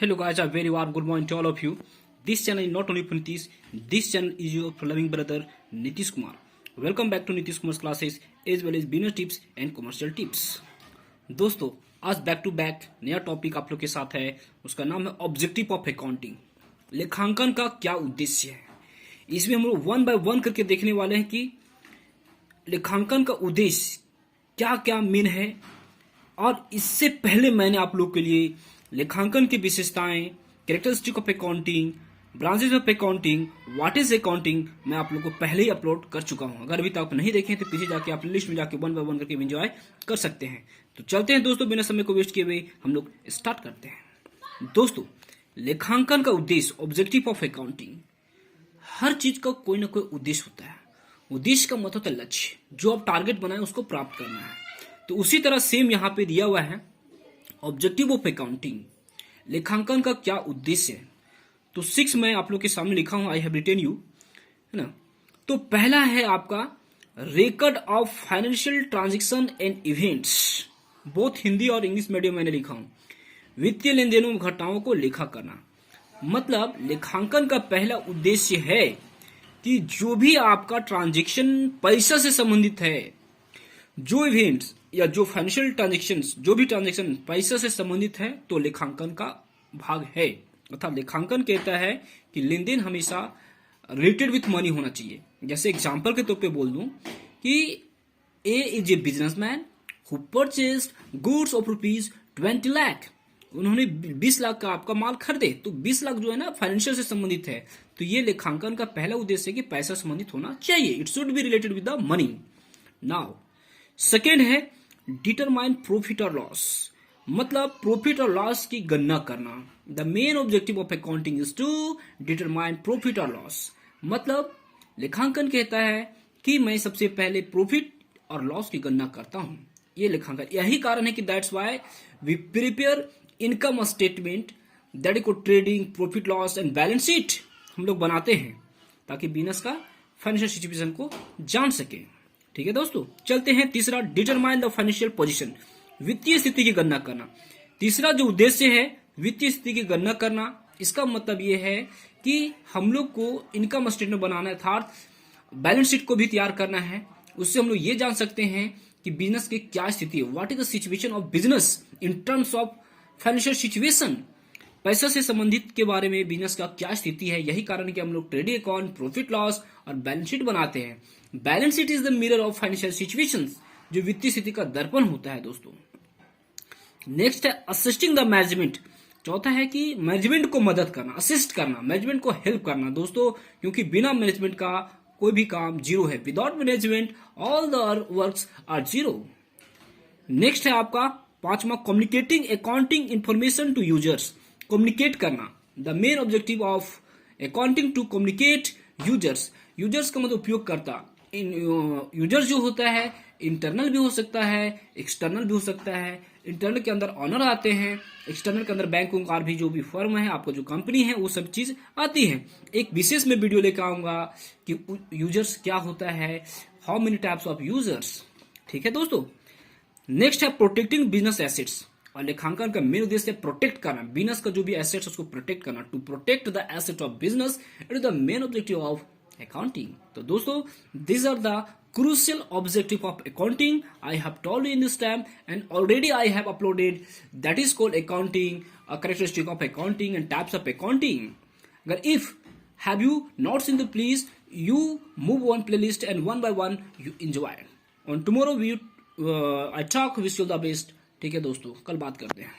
Hello guys, a very warm good morning to all of you. This channel is not only for Nitish, this channel is your loving brother Nitish Kumar. Welcome back to Nitish Kumar's classes as well as business tips and commercial tips. दोस्तों आज back to back नया topic आप लोग के साथ है, उसका नाम है ऑब्जेक्टिव ऑफ अकाउंटिंग। लेखांकन का क्या उद्देश्य है, इसमें हम लोग वन बाय वन करके देखने वाले हैं कि लेखांकन का उद्देश्य क्या क्या मीन है। और इससे पहले मैंने आप लोग के लिए लेखांकन की विशेषताएं, characteristic of accounting, branches of accounting, what is accounting मैं आप लोग को पहले ही अपलोड कर चुका हूं। अगर अभी तक आप नहीं देखें तो पीछे जाके आप लिस्ट में जाके वन बाय वन करके एंजॉय कर सकते हैं। तो चलते हैं दोस्तों, बिना समय को वेस्ट किए हुए हम लोग स्टार्ट करते हैं। दोस्तों लेखांकन का उद्देश्य, ऑब्जेक्टिव ऑफ अकाउंटिंग, हर चीज का कोई ना कोई उद्देश्य होता है। उद्देश्य का मतलब होता है लक्ष्य, जो आप टारगेट बनाए उसको प्राप्त करना है। तो उसी तरह सेम यहाँ पे दिया हुआ है ऑब्जेक्टिव ऑफ अकाउंटिंग, लेखांकन का क्या उद्देश्य है। तो 6 मैं आप लोग के सामने लिखा हूं, आई हैव रिटेन यू, है ना। तो पहला है आपका record of financial transaction and events, both Hindi और इंग्लिश मीडियम मैंने लिखा हूं। वित्तीय लेन देनों घटनाओं को लेखा करना, मतलब लेखांकन का पहला उद्देश्य है कि जो भी आपका ट्रांजैक्शन पैसा से संबंधित है, जो इवेंट्स या जो फाइनेंशियल ट्रांजैक्शंस, जो भी ट्रांजैक्शन पैसा से संबंधित है तो लेखांकन का भाग है। अर्थात लेखांकन कहता है कि लेन देन हमेशा रिलेटेड विथ मनी होना चाहिए। जैसे एग्जांपल के तौर पे बोल दूं कि A is a businessman who purchased goods of ₹20 lakh. उन्होंने 20 लाख का आपका माल खरीदे, तो 20 लाख जो है ना फाइनेंशियल से संबंधित है। तो ये लेखांकन का पहला उद्देश्य है कि पैसा संबंधित होना चाहिए, it should be related with the money. Now second है डिटरमाइन प्रॉफिट और लॉस, मतलब प्रॉफिट और लॉस की गणना करना। The main objective of accounting is to determine profit और लॉस, मतलब लेखांकन कहता है कि मैं सबसे पहले प्रॉफिट और लॉस की गणना करता हूं। ये लेखांकन, यही कारण है कि that's why we prepare income statement, that is trading, profit loss and balance sheet हम लोग बनाते हैं ताकि बिजनेस का फाइनेंशियल सिचुएशन को जान सके। ठीक है दोस्तों, चलते हैं तीसरा, डिटरमाइन द फाइनेंशियल पोजीशन, वित्तीय स्थिति की गणना करना। तीसरा जो उद्देश्य है वित्तीय स्थिति की गणना करना, इसका मतलब यह है कि हम लोग को इनकम स्टेटमेंट बनाना है, अर्थात बैलेंस शीट को भी तैयार करना है। उससे हम लोग ये जान सकते हैं कि बिजनेस की क्या स्थिति है, what is the situation of business in terms of financial situation, पैसा से संबंधित के बारे में बिजनेस का क्या स्थिति है। यही कारण है कि हम लोग ट्रेडिंग अकाउंट, प्रॉफिट लॉस और बैलेंस शीट बनाते हैं। Balance sheet is the mirror of financial situations, जो वित्तीय स्थिति का दर्पण होता है दोस्तों। नेक्स्ट है असिस्टिंग द मैनेजमेंट, चौथा है कि मैनेजमेंट को मदद करना, असिस्ट करना, मैनेजमेंट को हेल्प करना दोस्तों, क्योंकि बिना मैनेजमेंट का कोई भी काम जीरो है। Without management all the works are zero. Next है आपका पांचवा, communicating accounting information to users, communicate करना। The main objective of accounting to communicate users, users का मतलब उपयोगकर्ता। यूजर्स जो होता है इंटरनल भी हो सकता है, एक्सटर्नल भी हो सकता है। इंटरनल के अंदर ऑनर आते हैं, एक्सटर्नल के अंदर बैंक और भी जो भी फर्म है, आपका जो कंपनी है, वो सब चीज आती है। एक विशेष में वीडियो लेकर आऊंगा कि यूजर्स क्या होता है, how many types of users. ठीक है दोस्तों, नेक्स्ट है प्रोटेक्टिंग बिजनेस एसेट्स, और लेखांकन का मेन उद्देश्य है प्रोटेक्ट करना, बिजनेस का जो भी एसेट्स उसको प्रोटेक्ट करना। To protect the asset of business, it is the main objective of accounting. तो दोस्तों these are the crucial objective of accounting I have told you in this time, and already I have uploaded that is called accounting, a characteristic of accounting and types of accounting. Agar if have you not seen the, please you move on playlist and one by one you enjoy. On tomorrow we I talk, wish you the best. ठीक है दोस्तों, कल बात करते हैं।